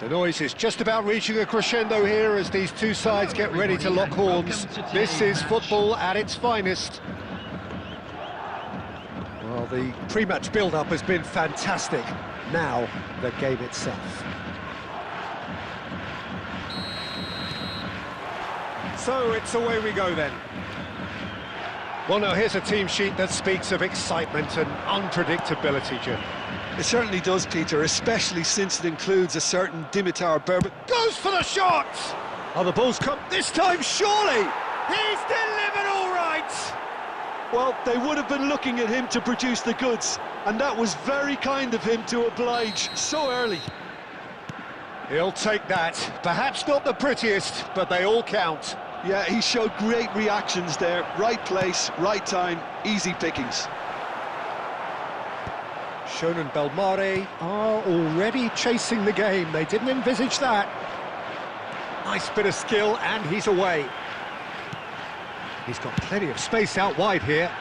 The noise is just about reaching a crescendo here as these two sides get ready to lock horns. This is football at its finest. Well, the pre-match build-up has been fantastic. Now, the game itself. So, it's away we go then. Well, now, here's a team sheet that speaks of excitement and unpredictability, Jim. It certainly does, Peter, especially since it includes a certain Dimitar Berbatov. Goes for the shot! Oh, the ball's come this time, surely! He's delivered all right! Well, they would have been looking at him to produce the goods, and that was very kind of him to oblige so early. He'll take that. Perhaps not the prettiest, but they all count. Yeah, he showed great reactions there. Right place, right time, easy pickings. Shonen Belmare are already chasing the game. They didn't envisage that. Nice bit of skill, and he's away. He's got plenty of space out wide here.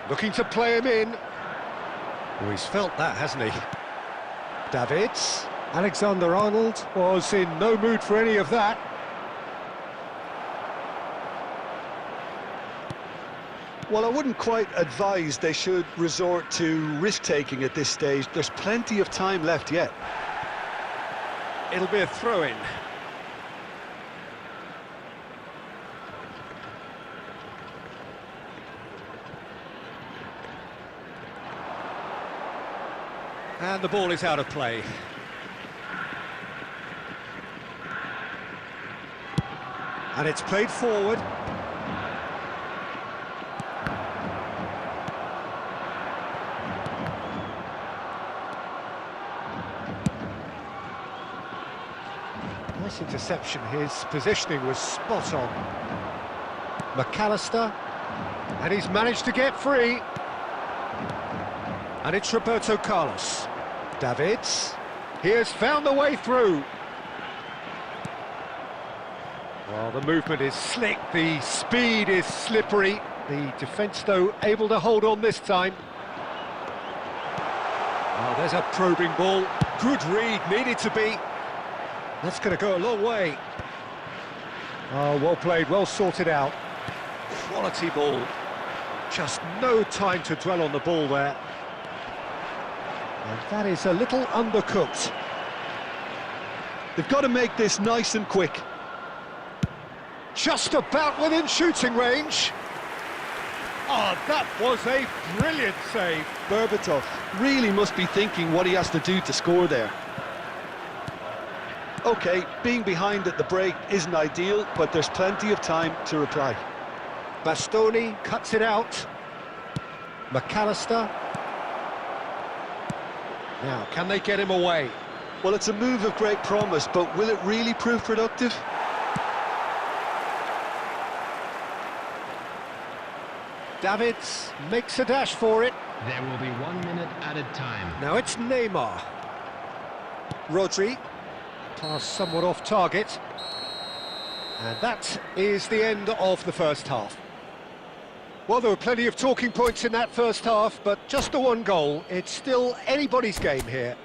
Looking to play him in. Oh, he's felt that, hasn't he? Davids. Alexander-Arnold was in no mood for any of that. Well, I wouldn't quite advise they should resort to risk-taking at this stage. There's plenty of time left yet. It'll be a throw-in. And the ball is out of play. And it's played forward. Nice interception. His positioning was spot on. McAllister. And he's managed to get free. And it's Roberto Carlos. Davids. He has found the way through. Well, the movement is slick, the speed is slippery. The defence, though, able to hold on this time. Oh, there's a probing ball. Good read, needed to be. That's going to go a long way. Oh, well played, well sorted out. Quality ball. Just no time to dwell on the ball there. And that is a little undercooked. They've got to make this nice and quick. Just about within shooting range. Oh, that was a brilliant save. Berbatov really must be thinking what he has to do to score there. OK, being behind at the break isn't ideal, but there's plenty of time to reply. Bastoni cuts it out. McAllister. Now, can they get him away? Well, it's a move of great promise, but will it really prove productive? Davids makes a dash for it. There will be 1 minute added time. Now it's Neymar. Rodri. Pass somewhat off target. And that is the end of the first half. Well, there were plenty of talking points in that first half, but just the one goal. It's still anybody's game here.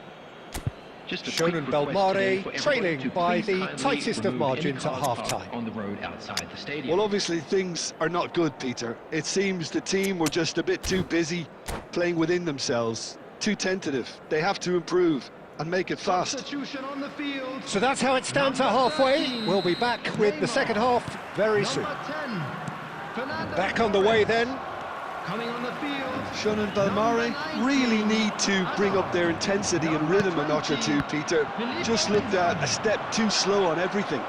Shonen Belmare trailing by the tightest of margins at half-time. On the road outside the stadium. Well, obviously things are not good, Peter. It seems the team were just a bit too busy playing within themselves, too tentative. They have to improve and make it fast. Substitution on the field. So that's how it stands at halfway. We'll be back with the second half very soon. Back on the way then. Coming on the field. Shonen Belmare really need to bring up their intensity and rhythm a notch or two, Peter. Just looked at a step too slow on everything.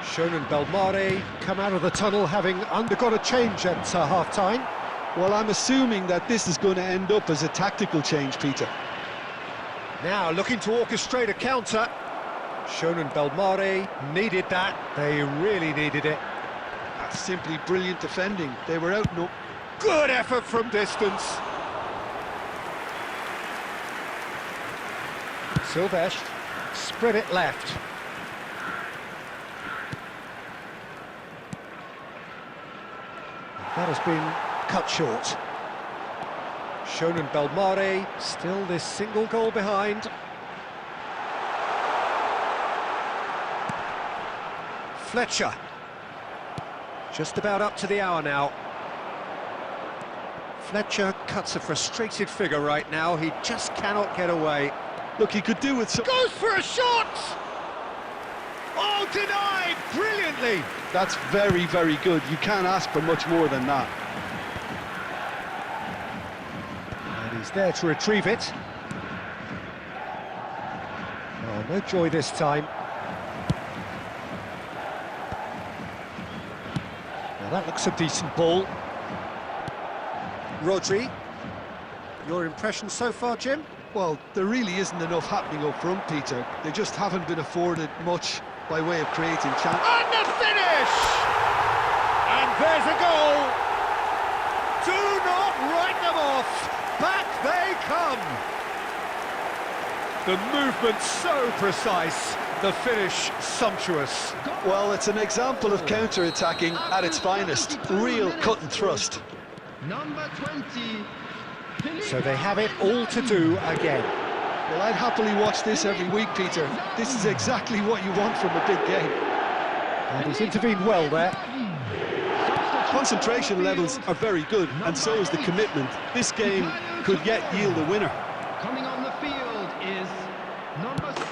Shonen Belmare come out of the tunnel having undergone a change at half-time. Well, I'm assuming that this is going to end up as a tactical change, Peter. Now looking to orchestrate a counter. Shonen Belmare needed that. They really needed it. That's simply brilliant defending. They were out. No. Good effort from distance. Silvesh, spread it left. That has been cut short. Shonen Belmare, still this single goal behind. Fletcher. Just about up to the hour now. Fletcher cuts a frustrated figure right now. He just cannot get away. Look, he could do with some... Goes for a shot! Oh, denied brilliantly! That's very, very good. You can't ask for much more than that. And he's there to retrieve it. Oh, no joy this time. Now that looks a decent ball. Rodri, your impression so far, Jim? Well, there really isn't enough happening up front, Peter. They just haven't been afforded much by way of creating chances. And the finish! And there's a goal! Do not write them off! Back they come! The movement so precise, the finish sumptuous. Well, it's an example of counter-attacking at its finest. Real cut and thrust. Number 20. So they have it all to do again. Well, I'd happily watch this every week, Peter. This is exactly what you want from a big game. And he's intervened well there. Concentration levels are very good, and so is the commitment. This game could yet yield a winner. Coming on the field is number 6.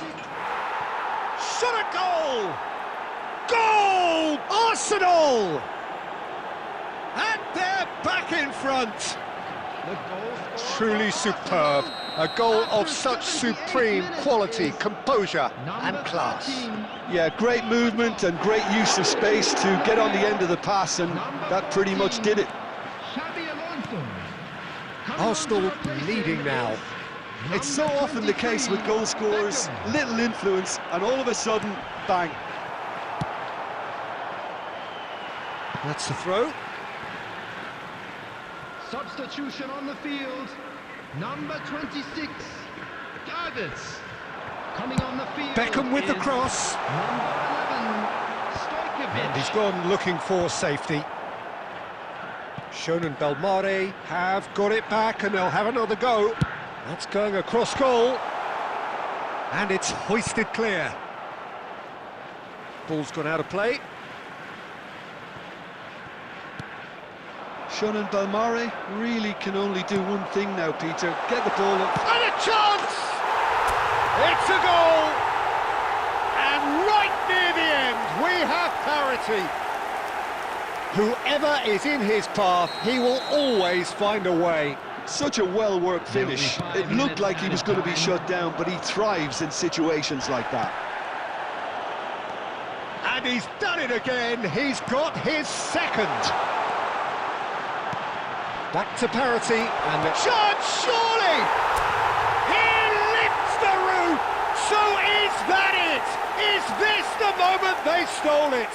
Shot a goal! Goal! Arsenal! And they're back in front. Truly superb. A goal of such supreme quality, composure and class. Yeah, great movement and great use of space to get on the end of the pass, and that pretty much did it. Arsenal leading now. It's so often the case with goal scorers, little influence, and all of a sudden, bang. That's the throw. Substitution on the field, number 26, Davids. Coming on the field Beckham with the is cross. number 11, Stojkovic. And he's gone looking for safety. Shonen Belmare have got it back and they'll have another go. That's going across goal. And it's hoisted clear. Ball's gone out of play. Shonen Belmare really can only do one thing now, Peter. Get the ball up. And a chance! It's a goal! And right near the end, we have parity. Whoever is in his path, he will always find a way. Such a well-worked finish. It looked like he was going to be shut down, but he thrives in situations like that. And he's done it again. He's got his second. Back to parity, and the chance, surely! He lifts the roof! So is that it? Is this the moment they stole it?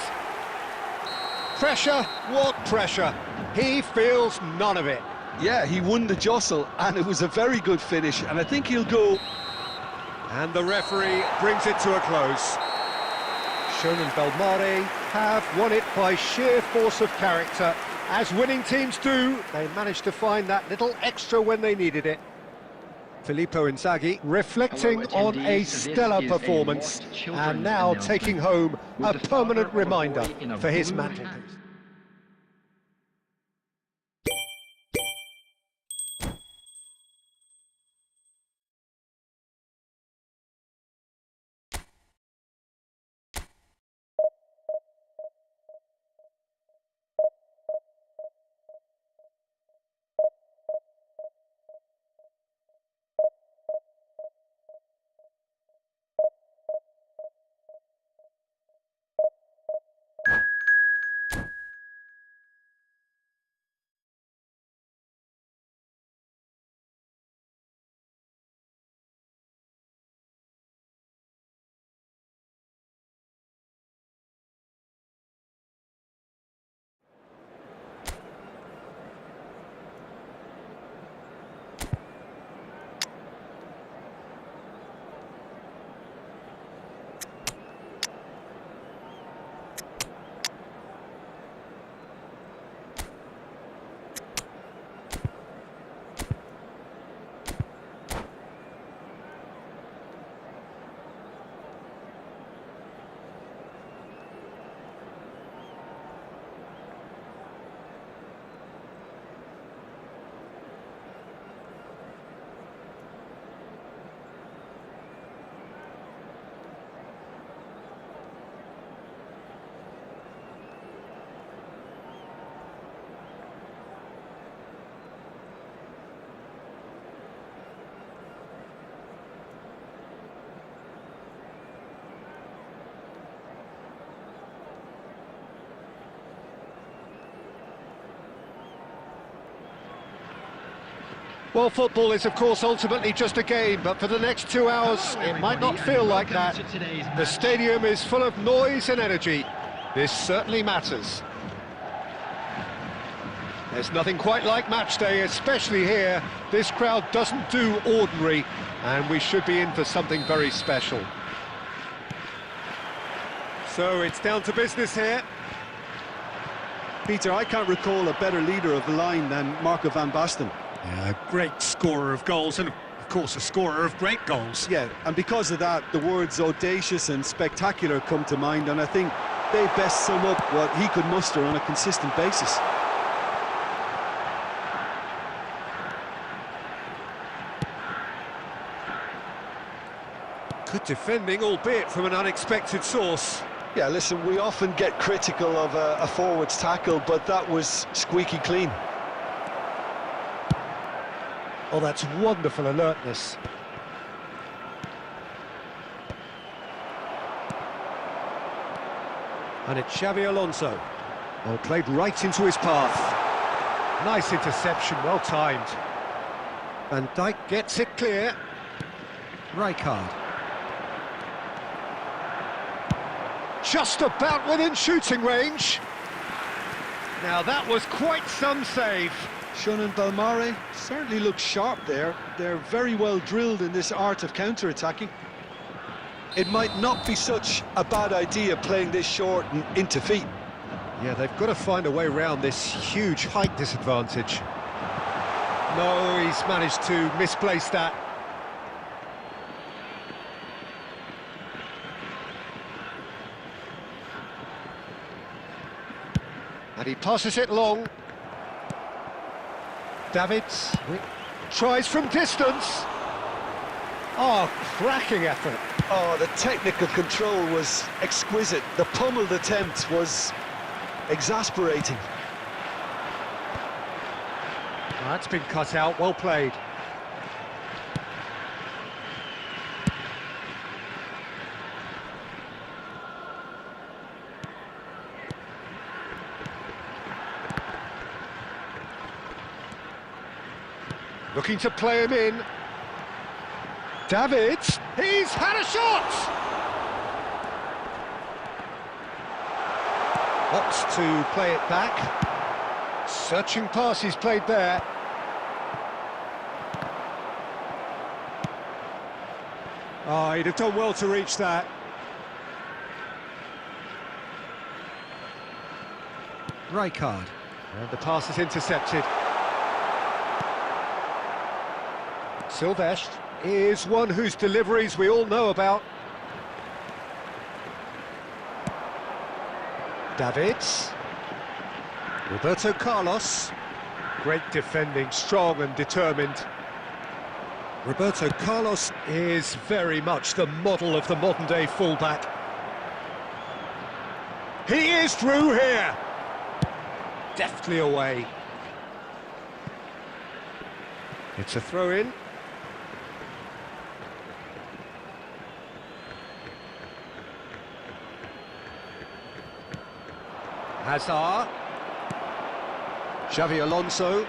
Pressure, what pressure? He feels none of it. Yeah, he won the jostle, and it was a very good finish, and I think he'll go... And the referee brings it to a close. Shonen Belmare have won it by sheer force of character. As winning teams do, they managed to find that little extra when they needed it. Filippo Inzaghi reflecting on a stellar performance and now taking home a permanent reminder for his mantelpiece. Well, football is, of course, ultimately just a game, but for the next 2 hours, it might not feel like that. The stadium is full of noise and energy. This certainly matters. There's nothing quite like match day, especially here. This crowd doesn't do ordinary, and we should be in for something very special. So it's down to business here. Peter, I can't recall a better leader of the line than Marco van Basten. Yeah, a great scorer of goals and, of course, a scorer of great goals. Yeah, and because of that, the words audacious and spectacular come to mind, and I think they best sum up what he could muster on a consistent basis. Good defending, albeit from an unexpected source. Yeah, listen, we often get critical of a forward's tackle, but that was squeaky clean. Oh, that's wonderful alertness. And it's Xavi Alonso. Well, played right into his path. Nice interception, well timed. Van Dijk gets it clear. Rijkaard. Just about within shooting range. Now that was quite some save. Shonen Belmare certainly looks sharp there. They're very well drilled in this art of counter-attacking. It might not be such a bad idea playing this short and into feet. Yeah, they've got to find a way around this huge height disadvantage. No, he's managed to misplace that. And he passes it long. Davids tries from distance. Oh, cracking effort. Oh, the technical control was exquisite. The pummeled attempt was exasperating. Oh, that's been cut out, well played. Looking to play him in. Davids, he's had a shot! Opts to play it back. Searching pass he's played there. Oh, he'd have done well to reach that. Rijkaard. And the pass is intercepted. Silvestre is one whose deliveries we all know about. Davids. Roberto Carlos. Great defending, strong and determined. Roberto Carlos is very much the model of the modern-day fullback. He is through here. Deftly away. It's a throw-in. Hazard. Xavi Alonso.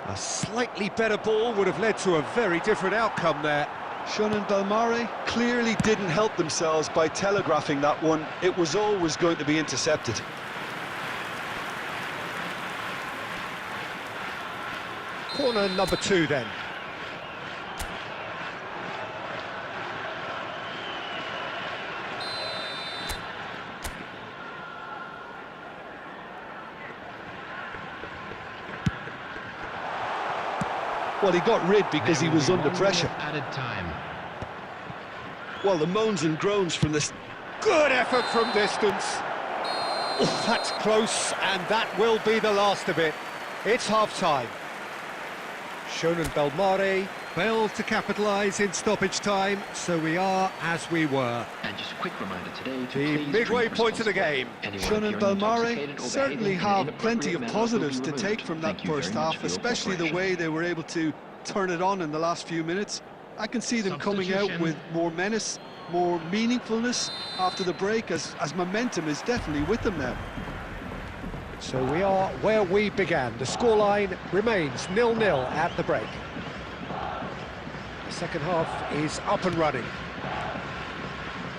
A slightly better ball would have led to a very different outcome there. Shonen Belmare clearly didn't help themselves by telegraphing that one. It was always going to be intercepted. Corner number 2 then. Well, he got rid because he was under pressure. Added time. Well, the moans and groans from this. Good effort from distance. Oh, that's close, and that will be the last of it. It's half-time. Shonen Belmare failed to capitalise in stoppage time, so we are as we were. And just a quick reminder today to The please midway drink point of the responsibly. game. Anyone Shonen appearing Belmare intoxicated or certainly behaving in have an plenty of inappropriate manner positives will to be take removed. from that Thank you very first much half, for your especially the cooperation. way they were able to turn it on in the last few minutes. I can see them coming out Substitution. with more menace, more meaningfulness after the break, as momentum is definitely with them now. So we are where we began. The scoreline remains 0-0 at the break. The second half is up and running.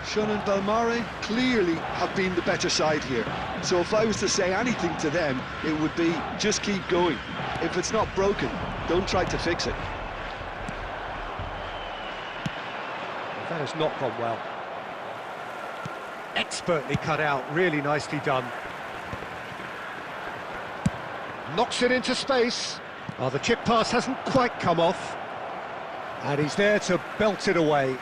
Shun and Belmare clearly have been the better side here. So if I was to say anything to them, it would be just keep going. If it's not broken, don't try to fix it. That has not gone well. Expertly cut out, really nicely done. Knocks it into space. Oh, the chip pass hasn't quite come off. And he's there to belt it away.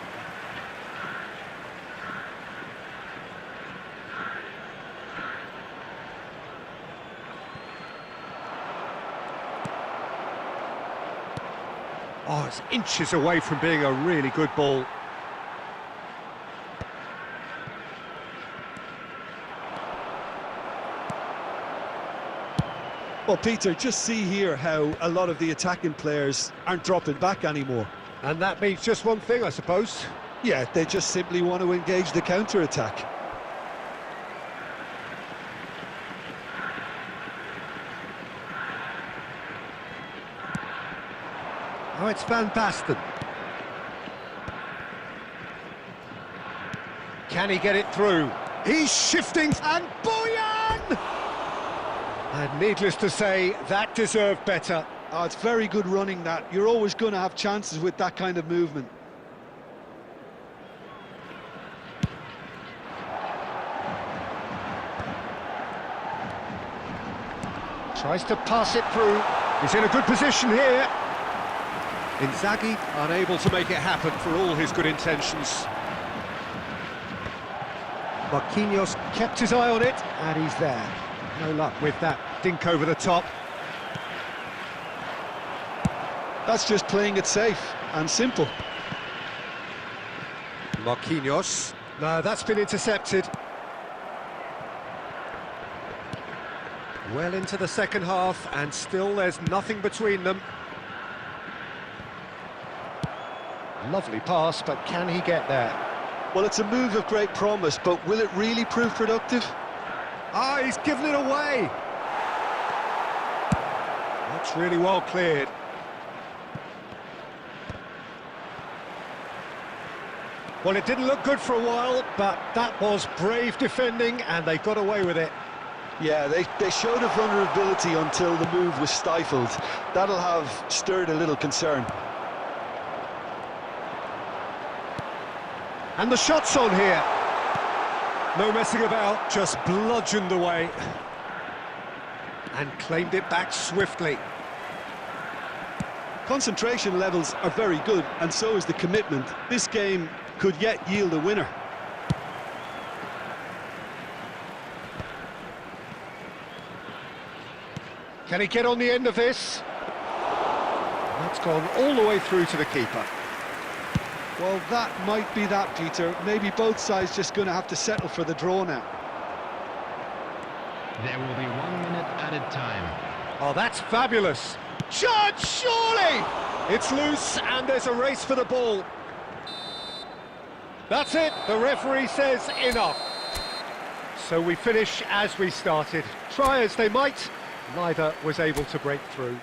Oh, it's inches away from being a really good ball. Well, Peter, just see here how a lot of the attacking players aren't dropping back anymore. And that means just one thing, I suppose. Yeah, they just simply want to engage the counter-attack. Oh, it's Van Basten. Can he get it through? He's shifting, and Boyan! And needless to say, that deserved better. Oh, it's very good running, that. You're always going to have chances with that kind of movement. Tries to pass it through. He's in a good position here. Inzaghi unable to make it happen for all his good intentions. Marquinhos kept his eye on it, and he's there. No luck with that dink over the top. That's just playing it safe and simple. Marquinhos. No, that's been intercepted. Well into the second half, and still there's nothing between them. Lovely pass, but can he get there? Well, it's a move of great promise, but will it really prove productive? Ah, he's given it away. That's really well cleared. Well, it didn't look good for a while, but that was brave defending, and they got away with it. Yeah, they showed a vulnerability until the move was stifled. That'll have stirred a little concern. And the shot's on here. No messing about, just bludgeoned away. And claimed it back swiftly. Concentration levels are very good, and so is the commitment. This game could yet yield a winner. Can he get on the end of this? That's gone all the way through to the keeper. Well, that might be that, Peter. Maybe both sides just going to have to settle for the draw now. There will be 1 minute added time. Oh, that's fabulous. Judge, surely! It's loose, and there's a race for the ball. That's it, the referee says enough. So we finish as we started. Try as they might, neither was able to break through.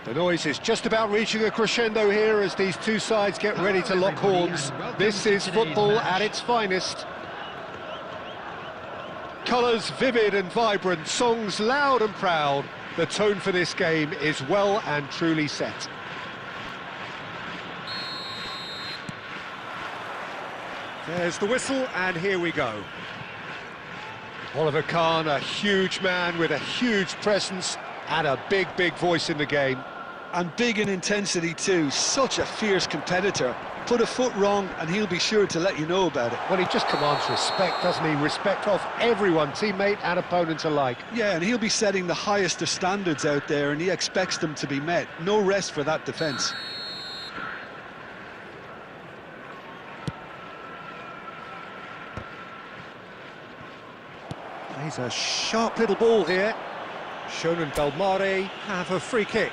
The noise is just about reaching a crescendo here as these two sides get ready to lock horns. This is football at its finest. Colours vivid and vibrant, songs loud and proud. The tone for this game is well and truly set. There's the whistle, and here we go. Oliver Kahn, a huge man with a huge presence and a big, big voice in the game. And big in intensity too, such a fierce competitor. Put a foot wrong and he'll be sure to let you know about it. Well, he just commands respect, doesn't he? Respect of everyone, teammate and opponent alike. Yeah, and he'll be setting the highest of standards out there, and he expects them to be met. No rest for that defence. He's a sharp little ball here. Shonen Belmare have a free kick.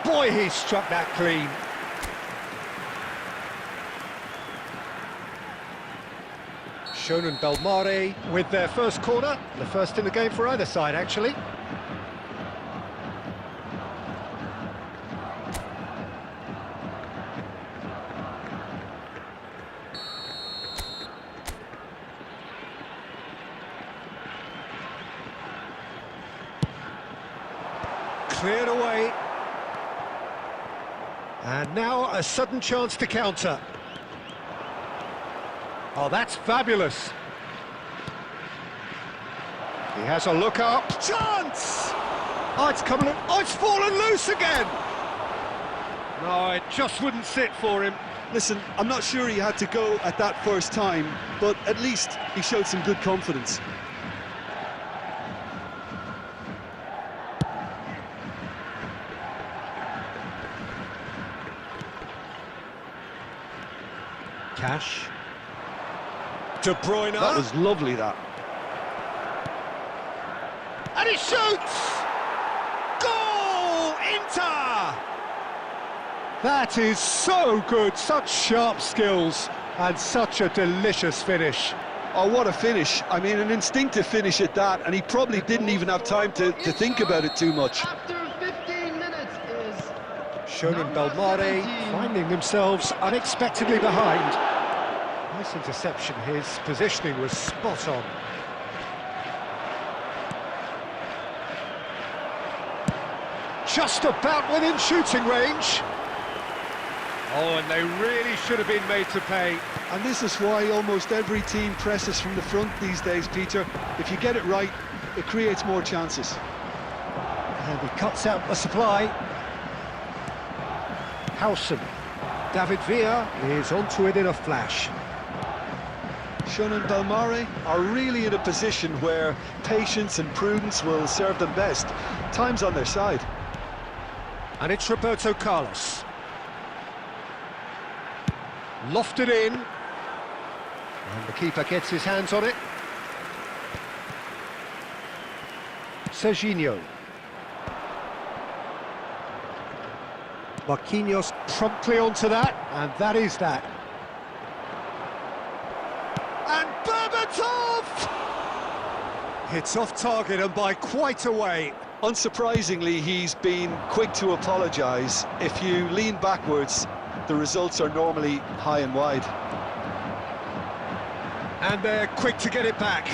Boy, he struck that clean. Shonen Belmare with their first corner, the first in the game for either side, actually. Cleared away. And now a sudden chance to counter. Oh, that's fabulous. He has a look up. Chance! Oh, it's coming. Oh, it's fallen loose again. No, it just wouldn't sit for him. Listen, I'm not sure he had to go at that first time, but at least he showed some good confidence. Cash. De Bruyne. That was lovely, that. And he shoots! Goal! Inter! That is so good, such sharp skills, and such a delicious finish. Oh, what a finish. I mean, an instinctive finish at that, and he probably didn't even have time to think about it too much. After 15 minutes is Shonen Belmare finding themselves unexpectedly behind. Nice interception, his positioning was spot on. Just about within shooting range. Oh, and they really should have been made to pay. And this is why almost every team presses from the front these days, Peter. If you get it right, it creates more chances. And he cuts out the supply. Howson. David Villa is onto it in a flash. Shonen Belmare are really in a position where patience and prudence will serve them best. Time's on their side. And it's Roberto Carlos. Lofted in. And the keeper gets his hands on it. Serginho. Marquinhos promptly onto that, and that is that. And Berbatov! It's off target and by quite a way. Unsurprisingly, he's been quick to apologise. If you lean backwards, the results are normally high and wide. And they're quick to get it back.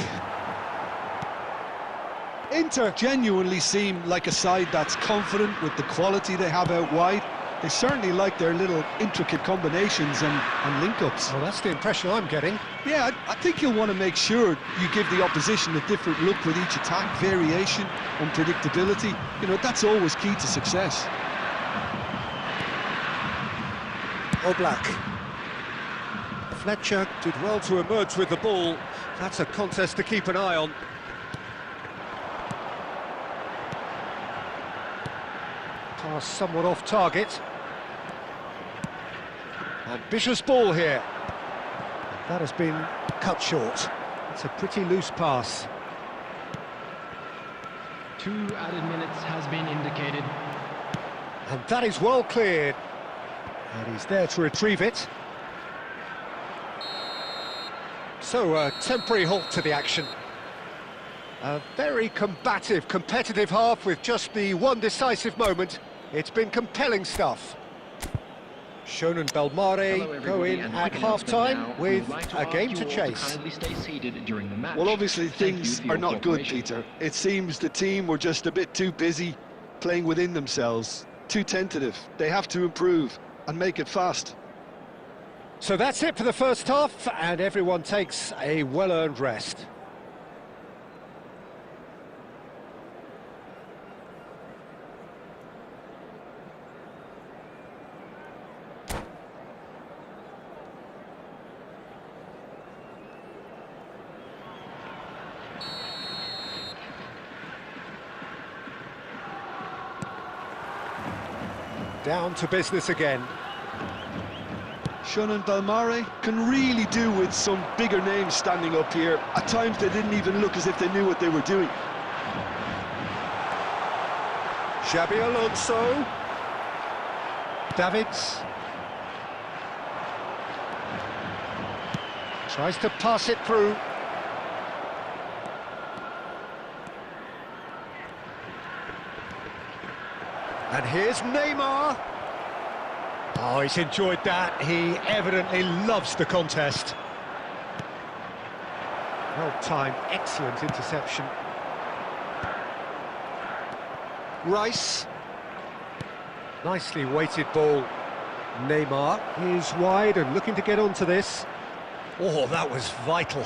Inter genuinely seem like a side that's confident with the quality they have out wide. They certainly like their little intricate combinations and link-ups. Well, that's the impression I'm getting. Yeah, I think you'll want to make sure you give the opposition a different look with each attack, variation, unpredictability. You know, that's always key to success. Oblak. Fletcher did well to emerge with the ball. That's a contest to keep an eye on. Pass somewhat off target. Ambitious ball here. That has been cut short. It's a pretty loose pass. 2 added minutes has been indicated. And that is well cleared. And he's there to retrieve it. So a temporary halt to the action. A very combative, competitive half with just the one decisive moment. It's been compelling stuff. Shonen Hello, Belmare go everybody, in and at quick announcement half-time now. with We'd like to a ask game you to all chase. kindly stay seated during the match. Well, obviously Thank you things for your are not good, cooperation. Peter. It seems the team were just a bit too busy playing within themselves, too tentative. They have to improve and make it fast. So that's it for the first half, and everyone takes a well-earned rest. Down to business again. Shonen Belmare can really do with some bigger names standing up here. At times they didn't even look as if they knew what they were doing. Xabi Alonso. Davids. Tries to pass it through. And here's Neymar. Oh, he's enjoyed that. He evidently loves the contest. Well timed, excellent interception. Rice. Nicely weighted ball. Neymar is wide and looking to get onto this. Oh, that was vital.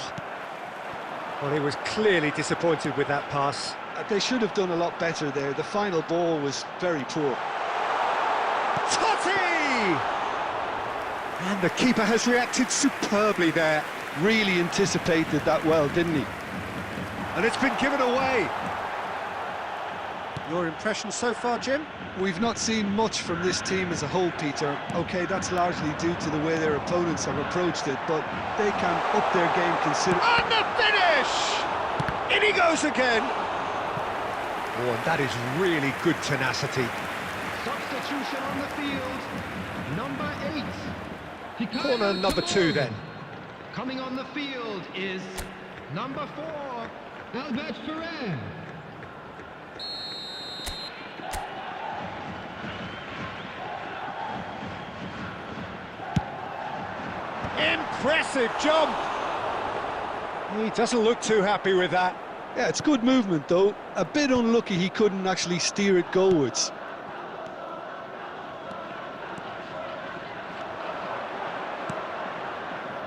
Well, he was clearly disappointed with that pass. They should have done a lot better there. The final ball was very poor. Totti! And the keeper has reacted superbly there. Really anticipated that well, didn't he? And it's been given away. Your impression so far, Jim? We've not seen much from this team as a whole, Peter. OK, that's largely due to the way their opponents have approached it, but they can up their game considerably. And the finish! In he goes again. Oh, and that is really good tenacity. Substitution on the field. Number 8. Corner number 2 then. Coming on the field is number 4, Albert Ferrer. Impressive jump. He doesn't look too happy with that. Yeah, it's good movement, though. A bit unlucky he couldn't actually steer it goalwards.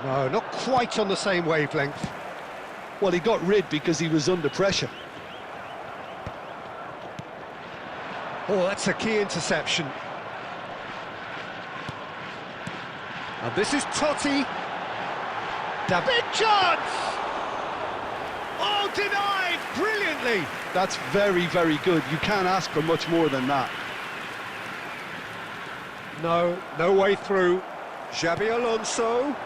No, not quite on the same wavelength. Well, he got rid because he was under pressure. Oh, that's a key interception. And this is Totti. Big chance! Oh, denied brilliantly! That's very, very good. You can't ask for much more than that. No, no way through. Xabi Alonso.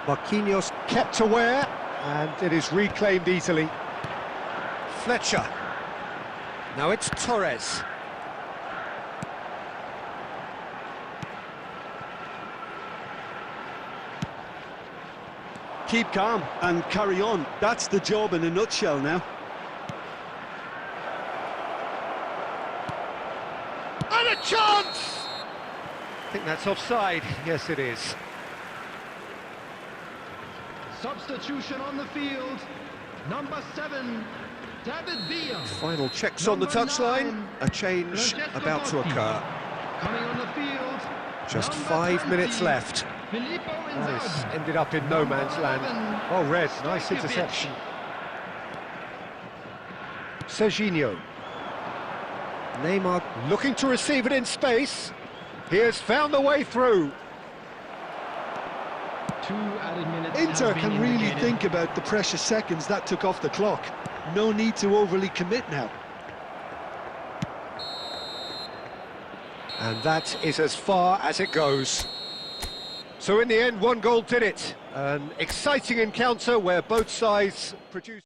Marquinhos kept aware, and it is reclaimed easily. Fletcher. Now it's Torres. Keep calm and carry on. That's the job in a nutshell now. And a chance! I think that's offside. Yes, it is. Substitution on the field. Number 7, David Villa. Final checks on the touchline. 9, A change about to occur. Coming on the field. Just number 5 20, minutes left. Filippo That Inzaghi. has ended up in no man's land. Oh, red, nice interception. Serginho. Neymar looking to receive it in space. He has found the way through. 2 added minutes. Inter have been can really indicated. think about the precious seconds that took off the clock. No need to overly commit now. And that is as far as it goes. So in the end, one goal did it. An exciting encounter where both sides produced...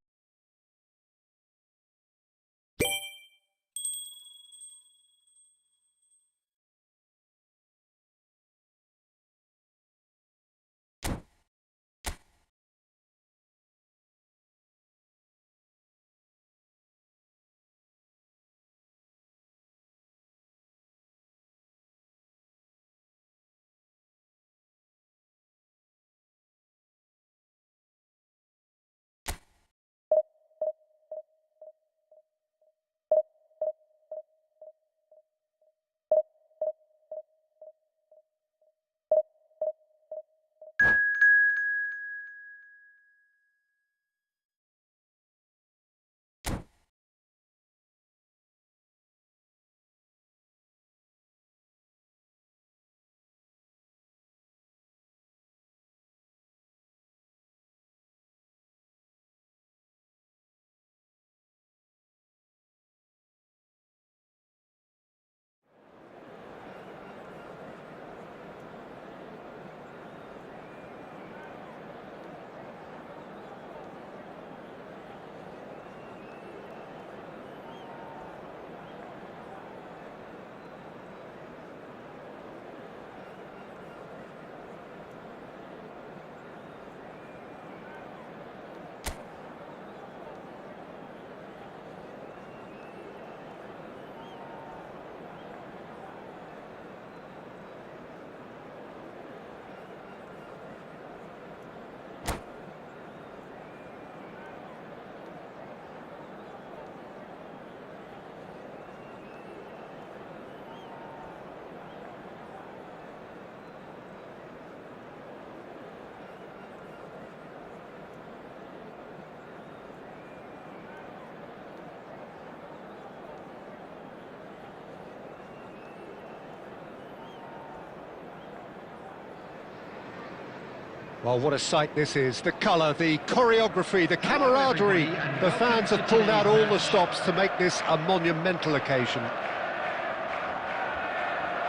Well, what a sight this is. The colour, the choreography, the camaraderie. The fans have pulled out all the stops to make this a monumental occasion.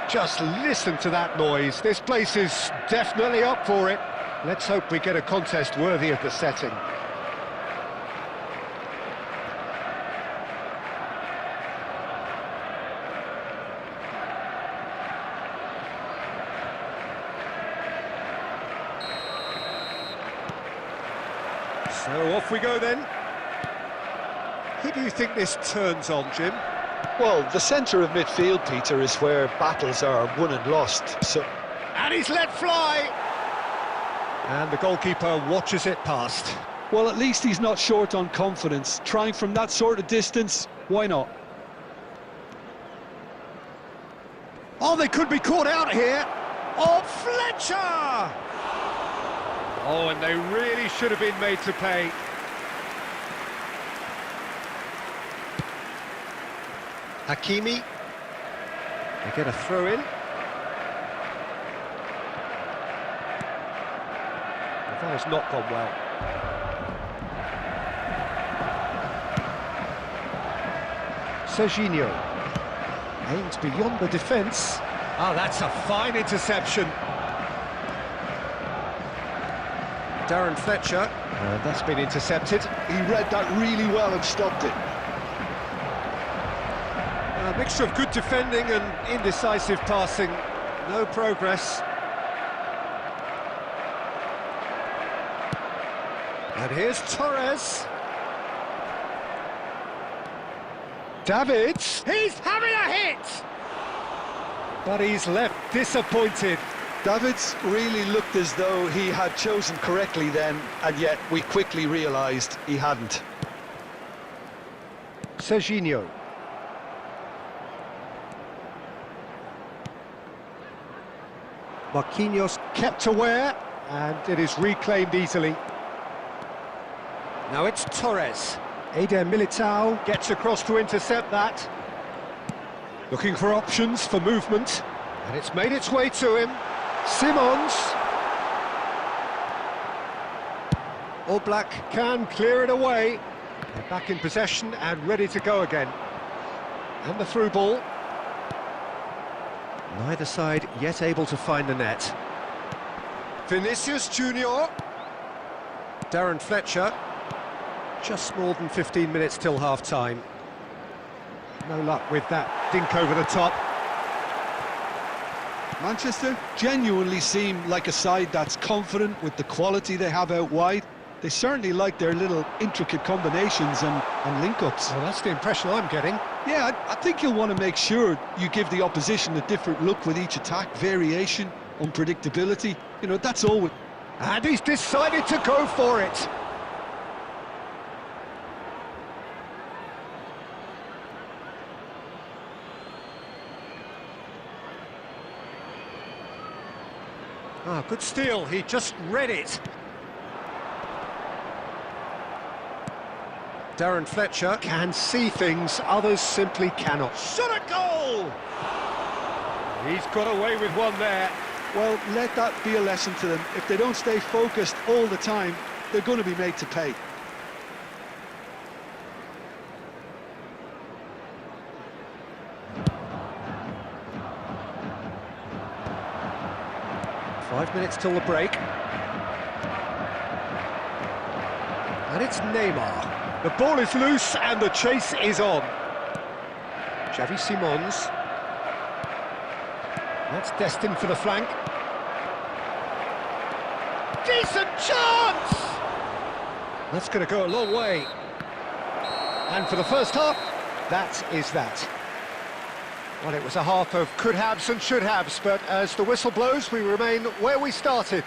Just listen to that noise. This place is definitely up for it. Let's hope we get a contest worthy of the setting. So off we go then. Who do you think this turns on, Jim? Well, the centre of midfield, Peter, is where battles are won and lost. So, And he's let fly! And the goalkeeper watches it past. well, at least he's not short on confidence. Trying from that sort of distance, why not? Oh, they could be caught out here. Oh, Fletcher! Oh, and they really should have been made to pay. Hakimi. They get a throw in. That has not gone well. Serginho. Aims beyond the defence. Oh, that's a fine interception. Darren Fletcher. And that's been intercepted. He read that really well and stopped it. A mixture of good defending and indecisive passing. No progress. And here's Torres. Davids. He's having a hit! But he's left disappointed. Davids really looked as though he had chosen correctly then, and yet we quickly realised he hadn't. Serginho. Marquinhos kept aware, and it is reclaimed easily. Now it's Torres. Eder Militao gets across to intercept that. Looking for options for movement, and it's made its way to him. Simons. Oblak can clear it away. They're back in possession and ready to go again. And the through ball. Neither side yet able to find the net. Vinicius Junior. Darren Fletcher. Just more than 15 minutes till half-time. No luck with that dink over the top. Manchester genuinely seem like a side that's confident with the quality they have out wide. They certainly like their little intricate combinations and link-ups. Well, that's the impression I'm getting. Yeah, I think you'll want to make sure you give the opposition a different look with each attack, variation, unpredictability. You know, that's all. And he's decided to go for it. Ah, good steal, he just read it. Darren Fletcher can see things others simply cannot. Shot a goal! He's got away with one there. Well, let that be a lesson to them. If they don't stay focused all the time, they're going to be made to pay. Five minutes till the break. And it's Neymar. The ball is loose and the chase is on. Xavi Simons. That's destined for the flank. Decent chance! That's going to go a long way. And for the first half, that is that. Well, it was a half of could-haves and should-haves, but as the whistle blows, we remain where we started.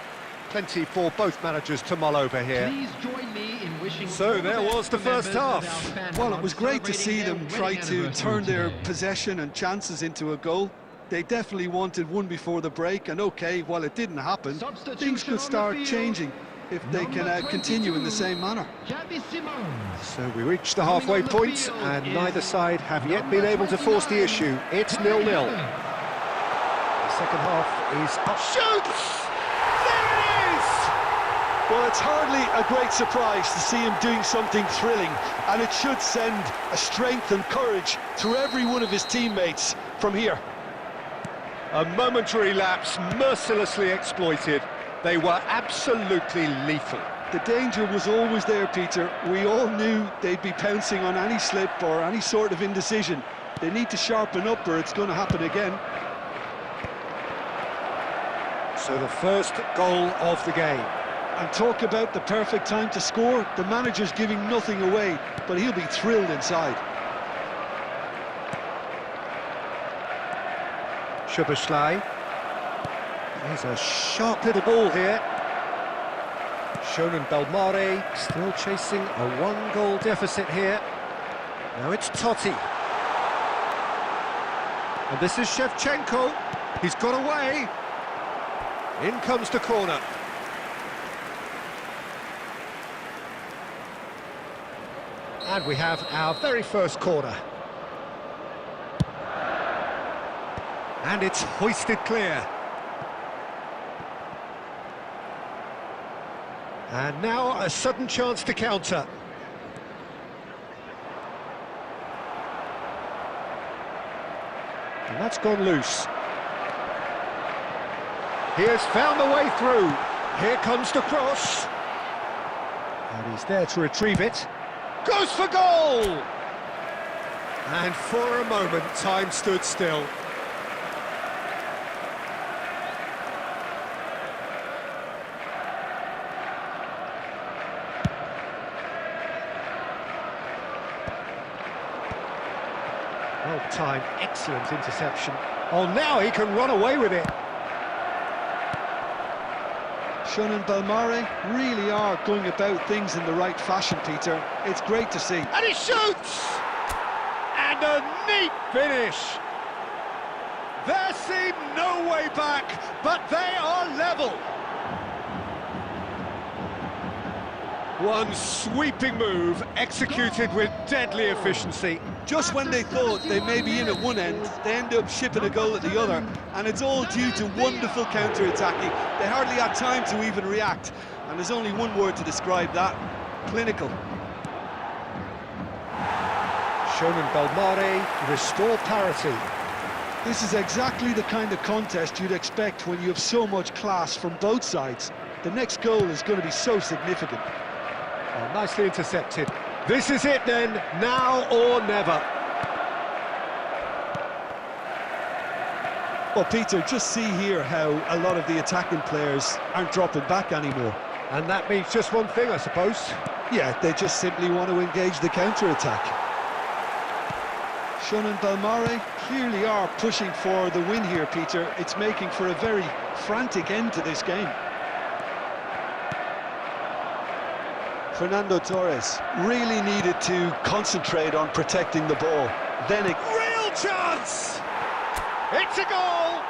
Plenty for both managers to mull over here. Please join me in wishing So there was the first half. Well, it was great to see them try to turn their possession and chances into a goal. They definitely wanted one before the break, and okay, while it didn't happen, things could start changing if they can continue in the same manner. So we reached the halfway point, and neither side have yet been able to force the issue. It's 0-0. The second half is up. Shoots! There it is! Well, it's hardly a great surprise to see him doing something thrilling, and it should send a strength and courage through every one of his teammates from here. A momentary lapse mercilessly exploited. They were absolutely lethal. The danger was always there, Peter. We all knew they'd be pouncing on any slip or any sort of indecision. They need to sharpen up or it's going to happen again. So the first goal of the game. And talk about the perfect time to score. The manager's giving nothing away, but he'll be thrilled inside. Szoboszlai. There's a sharp little ball here. Shonen Belmare still chasing a one-goal deficit here. Now it's Totti. And this is Shevchenko. He's got away. In comes the corner. And we have our very first corner. And it's hoisted clear. And now a sudden chance to counter. And that's gone loose. He has found the way through. Here comes the cross. And he's there to retrieve it. Goes for goal! And for a moment, time stood still. Well-timed, excellent interception. Oh, now he can run away with it. Shonen Belmare really are going about things in the right fashion, Peter. It's great to see. And he shoots! And a neat finish. There seemed no way back, but they are level. One sweeping move, executed with deadly efficiency. Just when they thought they may be in at one end, they end up shipping a goal at the other, and it's all due to wonderful counter-attacking. They hardly had time to even react, and there's only one word to describe that: clinical. Shonen Belmare restore parity. This is exactly the kind of contest you'd expect when you have so much class from both sides. The next goal is going to be so significant. Oh, nicely intercepted. This is it then, now or never. Well, Peter, just see here how a lot of the attacking players aren't dropping back anymore. And that means just one thing, I suppose. Yeah, they just simply want to engage the counter-attack. Sean and Belmare clearly are pushing for the win here, Peter. It's making for a very frantic end to this game. Fernando Torres really needed to concentrate on protecting the ball. Then it... Real chance! It's a goal!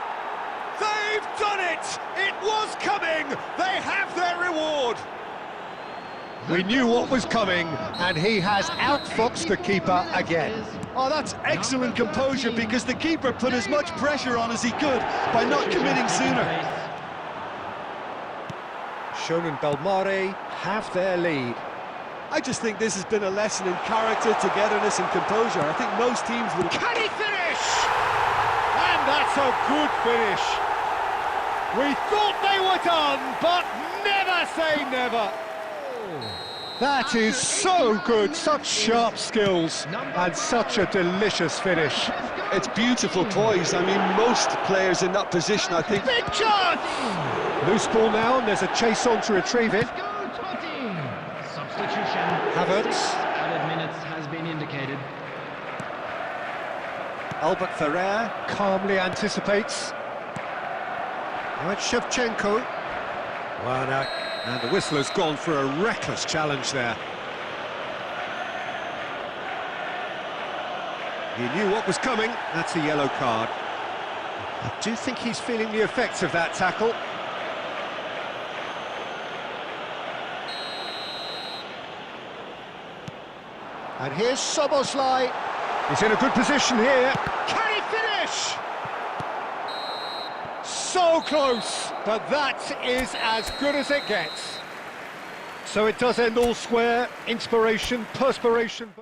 They've done it! It was coming! They have their reward! We knew what was coming, and he has outfoxed the keeper again. Oh, that's excellent composure, because the keeper put as much pressure on as he could by not committing sooner. Sean and Belmare have their lead. I just think this has been a lesson in character, togetherness and composure. I think most teams would... Can he finish? And that's a good finish. We thought they were done, but never say never. That is so good, such sharp skills, and such a delicious finish. It's beautiful poise. I mean, most players in that position, I think... Big chance! Loose ball now, and there's a chase on to retrieve it. Substitution. Havertz. Added minutes has been indicated. Albert Ferrer calmly anticipates. Now it's Shevchenko. Well, now, and the whistle has gone for a reckless challenge there. He knew what was coming. That's a yellow card. I do think he's feeling the effects of that tackle. And here's Soboslai. He's in a good position here. Can he finish? So close, but that is as good as it gets. So it does end all square. Inspiration, perspiration.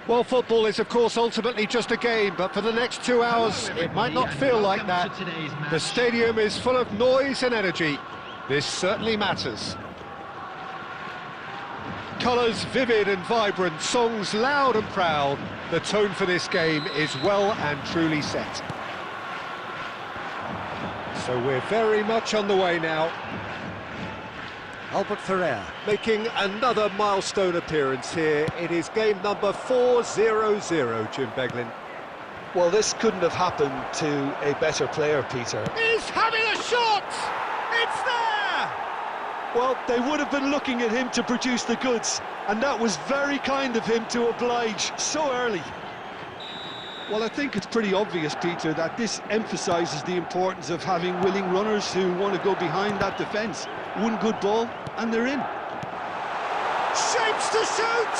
Well, football is, of course, ultimately just a game, but for the next 2 hours, it might not feel like that. The stadium is full of noise and energy. This certainly matters. Colours vivid and vibrant, songs loud and proud. The tone for this game is well and truly set. So we're very much on the way now. Albert Ferrer making another milestone appearance here. It is game number 400, Jim Beglin. Well, this couldn't have happened to a better player, Peter. He's having a shot! It's there! Well, they would have been looking at him to produce the goods, and that was very kind of him to oblige so early. Well, I think it's pretty obvious, Peter, that this emphasises the importance of having willing runners who want to go behind that defence. One good ball, and they're in. Shapes to shoot!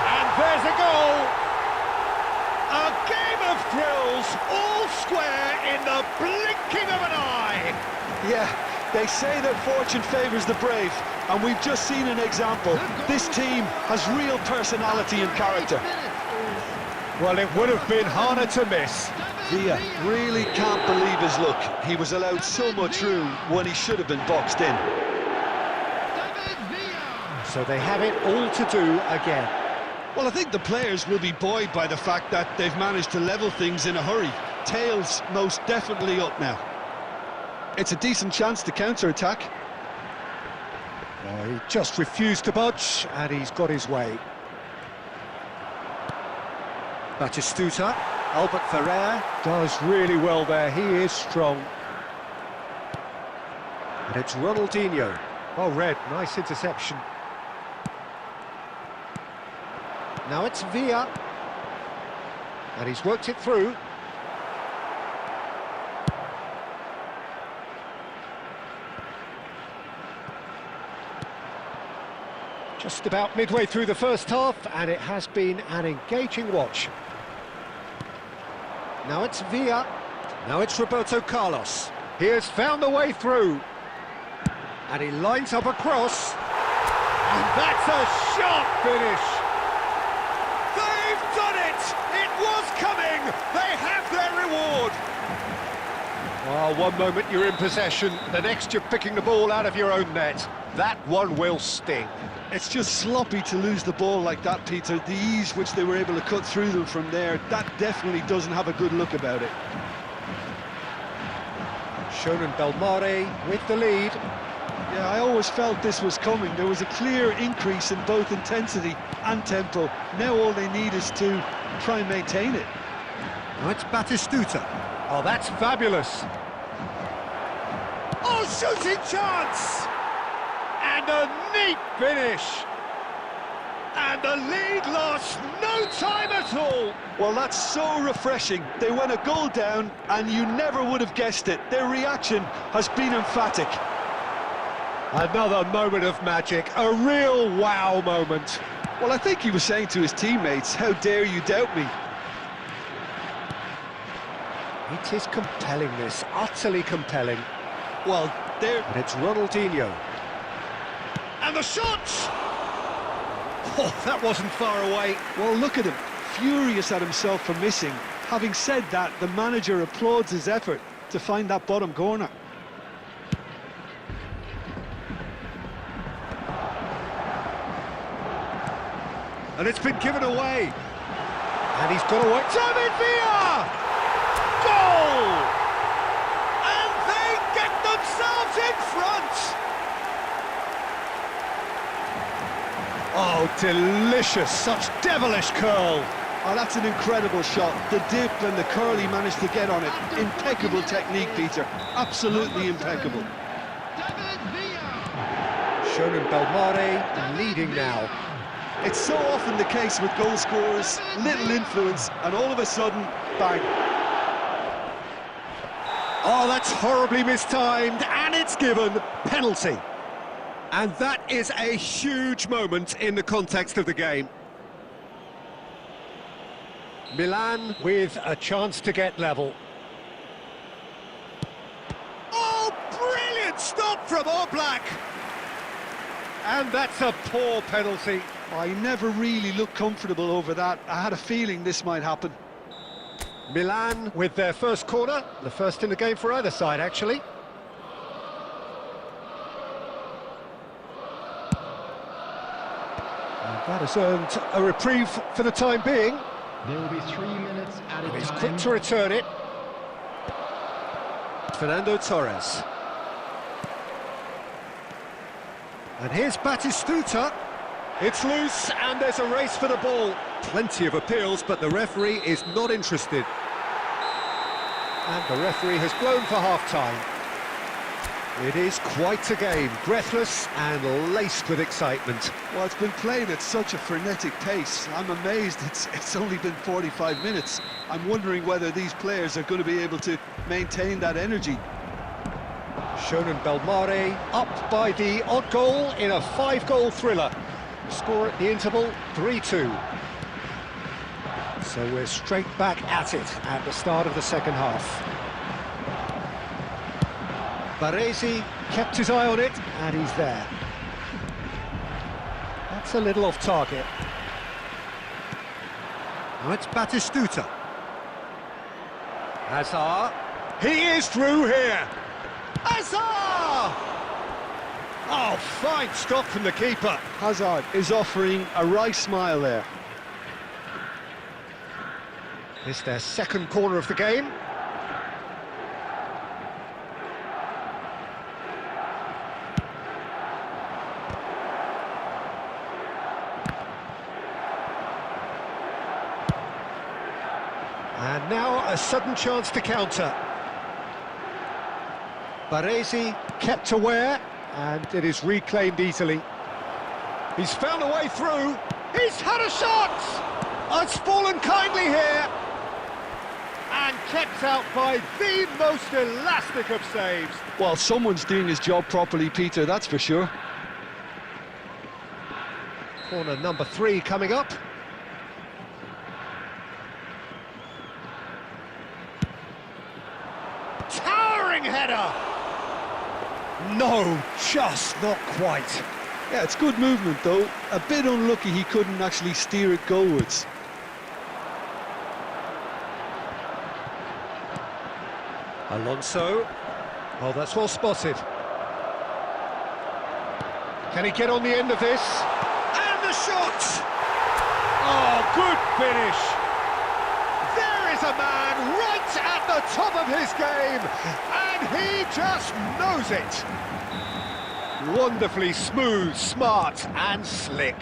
And there's a goal! A game of thrills, all square in the blinking of an eye! Yeah, they say that fortune favours the brave, and we've just seen an example. This team has real personality and character. Well, it would have been harder to miss. Villa really can't believe his luck. He was allowed so much room when he should have been boxed in. So they have it all to do again. Well, I think the players will be buoyed by the fact that they've managed to level things in a hurry. Tails most definitely up now. It's a decent chance to counter-attack. He just refused to budge, and he's got his way. Batistuta, Albert Ferrer does really well there. He is strong. And it's Ronaldinho. Oh, Red, nice interception. Now it's Villa. And he's worked it through. Just about midway through the first half, and it has been an engaging watch. Now it's Villa. Now it's Roberto Carlos. He has found the way through. And he lines up a cross. And that's a sharp finish. They've done it! It was coming! They have their reward! Oh, one moment you're in possession, the next you're picking the ball out of your own net. That one will sting. It's just sloppy to lose the ball like that, Peter. The ease which they were able to cut through them from there, that definitely doesn't have a good look about it. Shonen Belmare with the lead. Yeah, I always felt this was coming. There was a clear increase in both intensity and tempo. Now all they need is to try and maintain it. Now it's Batistuta. Oh, that's fabulous. Oh, shooting chance! And a neat finish. And the lead lost no time at all. Well, that's so refreshing. They went a goal down and you never would have guessed it. Their reaction has been emphatic. Another moment of magic, a real wow moment. Well, I think he was saying to his teammates, how dare you doubt me? It is compelling, this, utterly compelling. Well, there... And it's Ronaldinho. And the shot! Oh, that wasn't far away. Well, look at him, furious at himself for missing. Having said that, the manager applauds his effort to find that bottom corner. And it's been given away. And he's got away. David Villa! Goal! And they get themselves in front! Oh, delicious, such devilish curl. Oh, that's an incredible shot. The dip and the curl he managed to get on it. Impeccable technique, Peter. Absolutely impeccable. Shonen Belmare leading now. It's so often the case with goal scorers, little influence, and all of a sudden, bang. Oh, that's horribly mistimed, and it's given penalty. And that is a huge moment in the context of the game. Milan with a chance to get level. Oh, brilliant stop from Oblak! And that's a poor penalty. I never really looked comfortable over that. I had a feeling this might happen. Milan with their first corner, the first in the game for either side, actually. And that has earned a reprieve for the time being. There will be 3 minutes added He's time. quick to return it. Fernando Torres. And here's Batistuta. It's loose, and there's a race for the ball. Plenty of appeals, but the referee is not interested. And the referee has blown for half-time. It is quite a game, breathless and laced with excitement. Well, it's been played at such a frenetic pace. I'm amazed it's only been 45 minutes. I'm wondering whether these players are going to be able to maintain that energy. Shonen Belmare up by the odd goal in a 5-goal thriller. Score at the interval, 3-2. So we're straight back at it at the start of the second half. Baresi kept his eye on it, and he's there. That's a little off target. Now it's Batistuta. Hazard. He is through here. Hazard! Oh, fine stop from the keeper. Hazard is offering a right smile there. It's their second corner of the game. And now a sudden chance to counter. Baresi kept aware, and it is reclaimed easily. He's found a way through. He's had a shot! It's fallen kindly here. And kept out by the most elastic of saves. Well, someone's doing his job properly, Peter, that's for sure. Corner number 3 coming up. Towering header! No, just not quite. Yeah, it's good movement, though. A bit unlucky he couldn't actually steer it goalwards. Alonso. Oh, that's well spotted. Can he get on the end of this? And the shot! Oh, good finish! There is a man right at the top of his game, and he just knows it. Wonderfully smooth, smart and slick.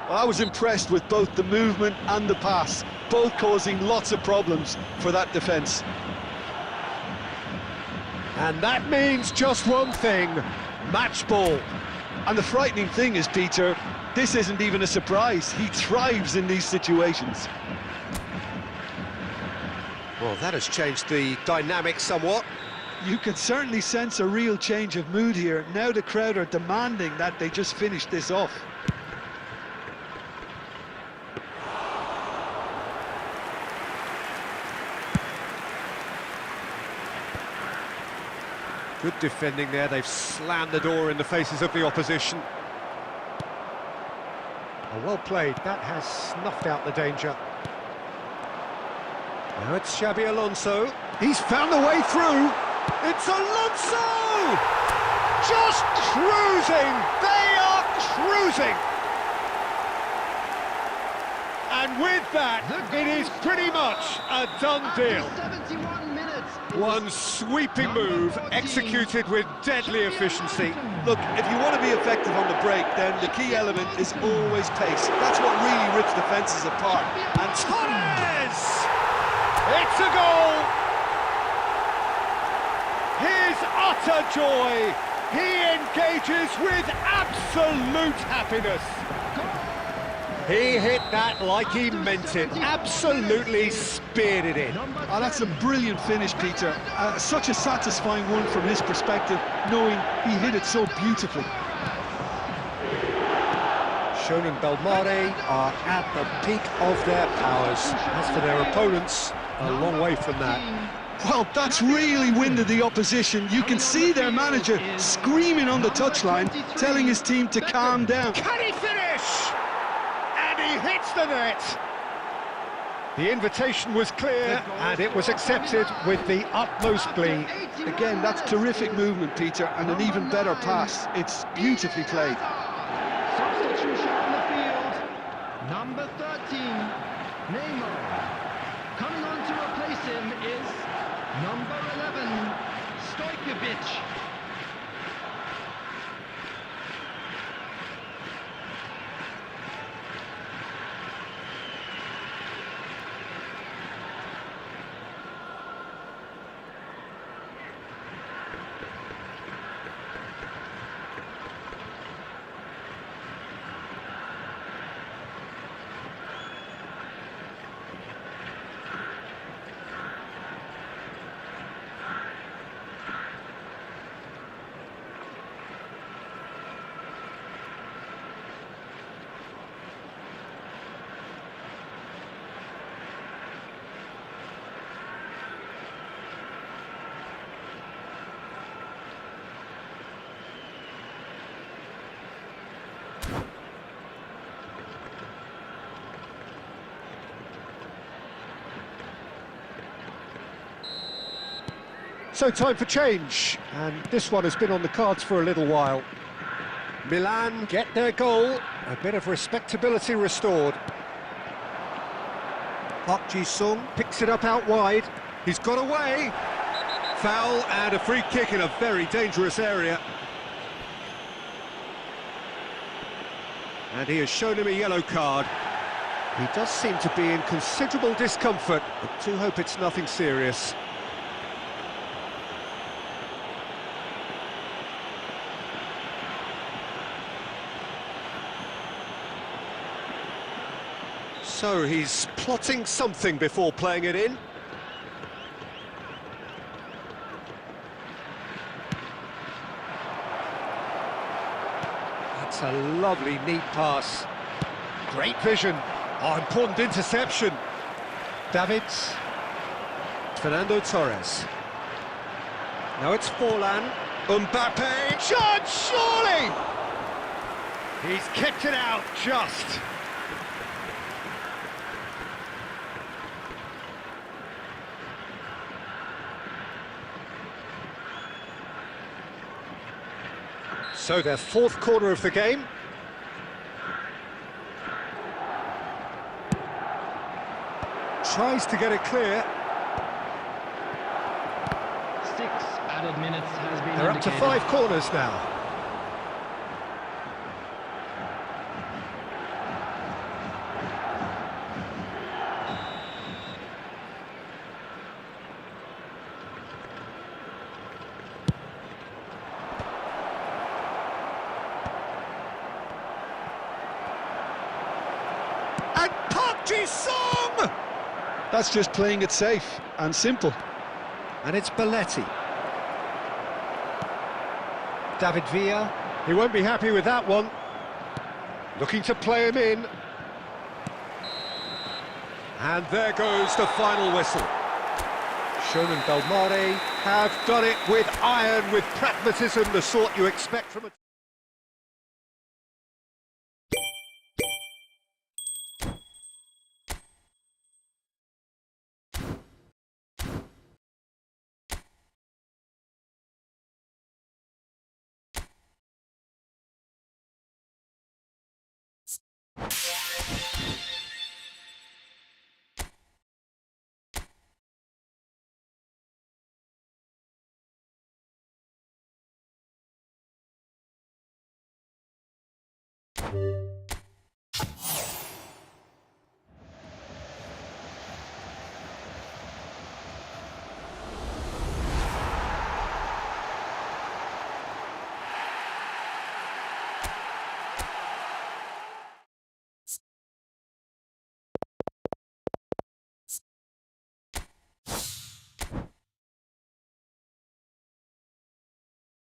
Well, I was impressed with both the movement and the pass, both causing lots of problems for that defence. And that means just one thing, match ball. And the frightening thing is, Peter, this isn't even a surprise. He thrives in these situations. Well, that has changed the dynamic somewhat. You can certainly sense a real change of mood here. Now the crowd are demanding that they just finish this off. Good defending there, they've slammed the door in the faces of the opposition. Oh, well played, that has snuffed out the danger. Now it's Xabi Alonso, he's found a way through. It's Alonso! Just cruising, they are cruising! And with that, it is pretty much a done deal. 71 minutes. One sweeping move, executed with deadly efficiency. Look, if you want to be effective on the break, then the key element is always pace. That's what really rips defences apart. And Torres! It's a goal! His utter joy! He engages with absolute happiness. He hit that like he meant it, absolutely speared it in. Oh, that's a brilliant finish, Peter. Such a satisfying one from his perspective, knowing he hit it so beautifully. Shonen Belmare are at the peak of their powers. As for their opponents, a long way from that. Well, that's really winded the opposition. You can see their manager screaming on the touchline, telling his team to calm down. Can he finish? And he hits the net. The invitation was clear, and it was accepted with the utmost glee. Again, that's terrific movement, Peter, and an even better pass. It's beautifully played. Substitution on the field. Number 13, Neymar. Coming on to replace him is number 11, Stojkovic. So time for change, and this one has been on the cards for a little while. Milan get their goal, a bit of respectability restored. Park Ji-sung picks it up out wide, he's got away. Foul and a free kick in a very dangerous area. And he has shown him a yellow card. He does seem to be in considerable discomfort, but do hope it's nothing serious. So he's plotting something before playing it in. That's a lovely, neat pass. Great vision. Oh, important interception. Davids. Fernando Torres. Now it's Forlan. Mbappe. Shot, surely! He's kicked it out, just. So their fourth corner of the game. Tries to get it clear. 6 added minutes has been They're up to 5 corners now. And Park Ji-sung! That's just playing it safe and simple. And it's Belletti. David Villa. He won't be happy with that one. Looking to play him in. And there goes the final whistle. Shonen Belmare have done it with iron, with pragmatism, the sort you expect from a...